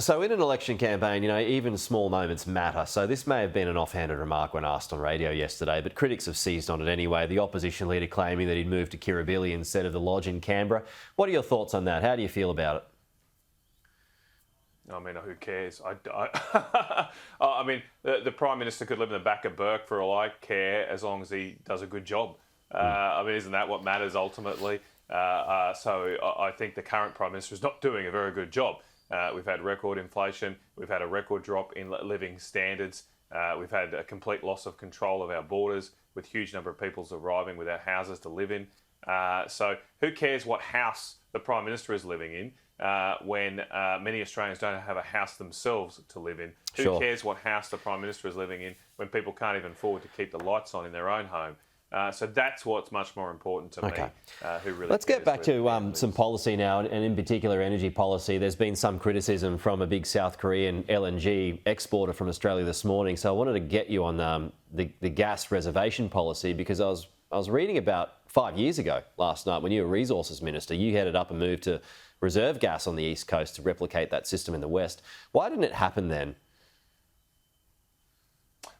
So in an election campaign, even small moments matter. So this may have been an offhanded remark when asked on radio yesterday, but critics have seized on it anyway. The opposition leader claiming that he'd moved to Kirribilli instead of the lodge in Canberra. What are your thoughts on that? How do you feel about it? I mean, who cares? I mean, the Prime Minister could live in the back of Burke for all I care, as long as he does a good job. I mean, isn't that what matters ultimately? So I think the current Prime Minister is not doing a very good job. We've had record inflation. We've had a record drop in living standards. We've had a complete loss of control of our borders, with huge number of people arriving without houses to live in. So who cares what house the Prime Minister is living in when many Australians don't have a house themselves to live in? Who cares what house the Prime Minister is living in when people can't even afford to keep the lights on in their own home? So that's what's much more important to me. Who really Let's get back to some policy now, and in particular energy policy. There's been some criticism from a big South Korean LNG exporter from Australia this morning. So I wanted to get you on the gas reservation policy, because I was reading about 5 years ago last night when you were Resources Minister. You headed up a move to reserve gas on the East Coast to replicate that system in the West. Why didn't it happen then?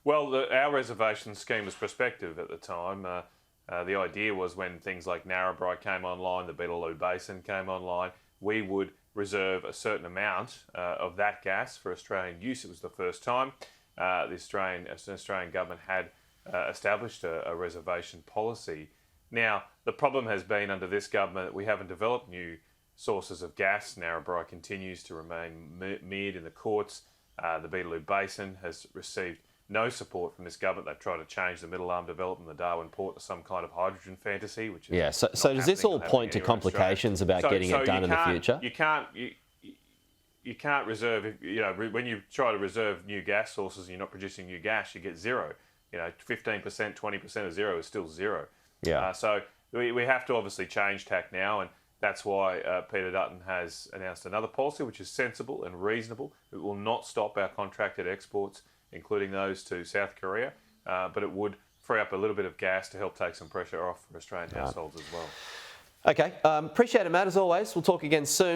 Well, our reservation scheme was prospective at the time. The idea was when things like Narrabri came online, the Beetaloo Basin came online, we would reserve a certain amount of that gas for Australian use. It was the first time the Australian government had established a reservation policy. Now, the problem has been under this government that we haven't developed new sources of gas. Narrabri continues to remain mirrored in the courts. The Beetaloo Basin has received no support from this government. They've tried to change the Middle Arm development, the Darwin Port, to some kind of hydrogen fantasy, which is So does this all point to complications about getting it done in the future? You can't reserve. When you try to reserve new gas sources and you're not producing new gas, you get zero. 15%, 20% of zero is still zero. So we have to obviously change tack now, and that's why Peter Dutton has announced another policy which is sensible and reasonable. It will not stop our contracted exports, including those to South Korea, but it would free up a little bit of gas to help take some pressure off for Australian households as well. Okay, appreciate it, Matt, as always. We'll talk again soon.